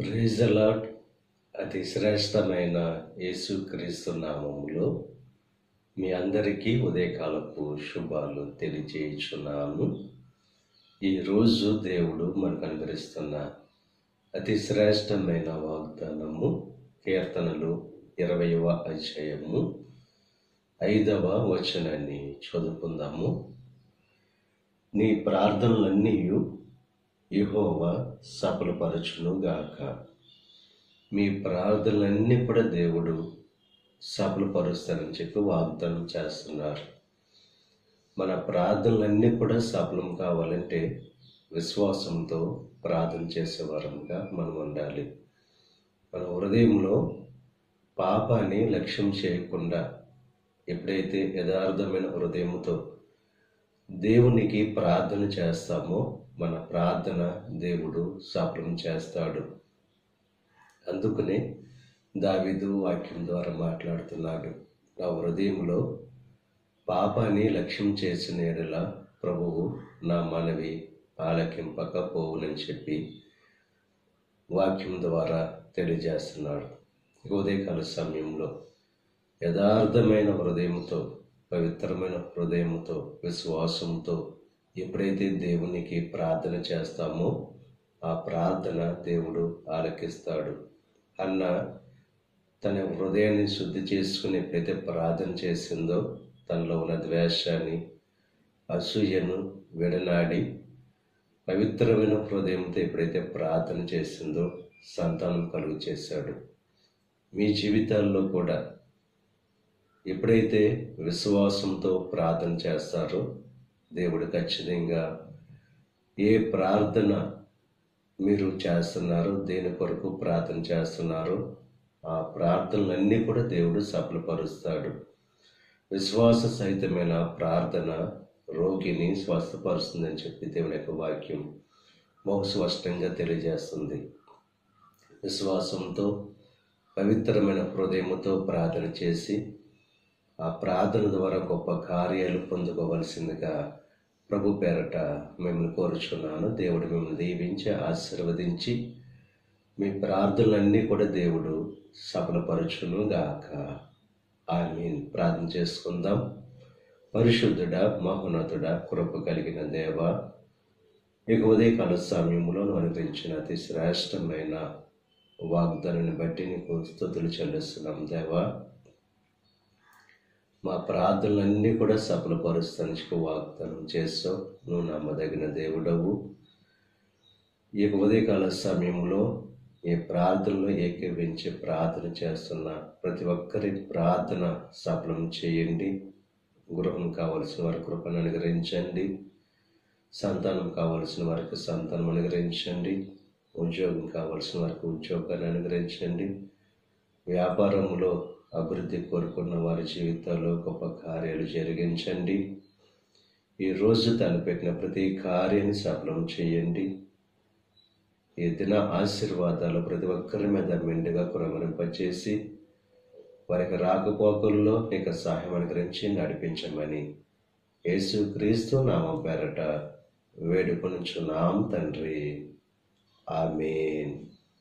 Praise the lord. అతి శ్రేష్టమైన యేసుక్రీస్తు నామములో మీ అందరికీ ఉదయకాలపు శుభాలు తెలియజేయుచున్నాను. ఈరోజు దేవుడు మనకు అనుగ్రహిస్తున్న అతి శ్రేష్టమైన వాగ్దానము కీర్తనలు 20వ అధ్యాయము 5వ వచనాన్ని చదువుకుందాము. నీ ప్రార్థనలన్నీ యెహోవా సఫలపరచును గాక. మీ ప్రార్థనలన్నీ కూడా దేవుడు సఫలపరుస్తారని చెప్పి వాగ్దానం చేస్తున్నారు. మన ప్రార్థనలన్నీ కూడా సఫలం కావాలంటే విశ్వాసంతో ప్రార్థన చేసేవారంగా మనం ఉండాలి. మన హృదయంలో పాపాన్ని లక్ష్యం చేయకుండా ఎప్పుడైతే యథార్థమైన హృదయంతో దేవునికి ప్రార్థన చేస్తామో మన ప్రార్థన దేవుడు సఫలం చేస్తాడు. అందుకనే దావీదు వాక్యం ద్వారా మాట్లాడుతున్నాడు. నా హృదయంలో పాపాన్ని లక్ష్యం చేసిన యెడల ప్రభువు నా మనవి ఆలకింపకపోవునని చెప్పి వాక్యం ద్వారా తెలియజేస్తున్నాడు. ఉదయకాల సమయంలో యథార్థమైన హృదయంతో, పవిత్రమైన హృదయంతో, విశ్వాసంతో ఎప్పుడైతే దేవునికి ప్రార్థన చేస్తామో ఆ ప్రార్థన దేవుడు ఆలకిస్తాడు. అన్న తన హృదయాన్ని శుద్ధి చేసుకుని ఎప్పుడైతే ప్రార్థన చేసిందో తనలో ఉన్న ద్వేషాన్ని, అసూయను విడనాడి పవిత్రమైన హృదయంతో ఎప్పుడైతే ప్రార్థన చేసిందో సంతానం కలుగు చేశాడు. మీ జీవితాల్లో కూడా ఎప్పుడైతే విశ్వాసంతో ప్రార్థన చేస్తారో దేవుడు ఖచ్చితంగా ఏ ప్రార్థన మీరు చేస్తున్నారో, దేని కొరకు ప్రార్థన చేస్తున్నారో ఆ ప్రార్థనలన్నీ కూడా దేవుడు సఫలపరుస్తాడు. విశ్వాస సహితమైన ప్రార్థన రోగిని స్వస్థపరుస్తుందని చెప్పి దేవుని యొక్క వాక్యం బహు స్పష్టంగా తెలియజేస్తుంది. విశ్వాసంతో పవిత్రమైన హృదయముతో ప్రార్థన చేసి ఆ ప్రార్థన ద్వారా గొప్ప కార్యాలు పొందుకోవలసిందిగా ప్రభు పేరట మిమ్మల్ని కోరుచున్నాను. దేవుడు మిమ్మల్ని దీవించి ఆశీర్వదించి మీ ప్రార్థనలన్నీ కూడా దేవుడు సఫలపరచును గాక. ఆమేన్. ప్రార్థన చేసుకుందాం. పరిశుద్ధుడా, మహోన్నతుడా, కృప కలిగిన దేవ, ఇక ఉదయకాల సమయంలో అనుగ్రహించిన అతి శ్రేష్టమైన వాగ్దానాన్ని బట్టి నీకు స్తుతులు చెల్లిస్తున్నాం దేవా. మా ప్రార్థనలన్నీ కూడా సఫలపరుస్తానికి వాగ్దానం చేస్తావు. నువ్వు నమ్మదగిన దేవుడవు. ఈ ఉదయకాల సమయంలో ఈ ప్రార్థనలో ఏకీవించి ప్రార్థన చేస్తున్న ప్రతి ఒక్కరి ప్రార్థన సఫలం చేయండి. గృహం కావలసిన వారి కృపను అనుగ్రహించండి. సంతానం కావలసిన వారికి సంతానం అనుగ్రహించండి. ఉద్యోగం కావలసిన వారికి ఉద్యోగాన్ని అనుగ్రహించండి. వ్యాపారంలో అభివృద్ధి కోరుకున్న వారి జీవితాల్లో గొప్ప కార్యాలు జరిగించండి. ఈరోజు తలపెట్టిన ప్రతి కార్యాన్ని సఫలం చేయండి. ఈ దిన ఆశీర్వాదాలు ప్రతి ఒక్కరి మీద మెండుగా కురమరింపచేసి వారికి రాకపోకల్లో నీకు సహాయం అనుగ్రహించి నడిపించమని యేసుక్రీస్తు నామం పేరట వేడుకొనుచున్నాం తండ్రి. ఆమేన్.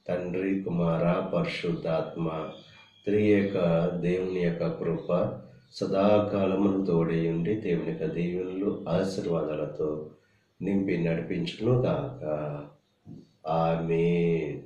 తండ్రి, కుమార, పరిశుద్ధాత్మ త్రియేక దేవుని యొక్క కృప సదాకాలమును తోడేయుండి దేవుని యొక్క దీవెనలు ఆశీర్వాదాలతో నింపి నడిపించును గాక. ఆమేన్.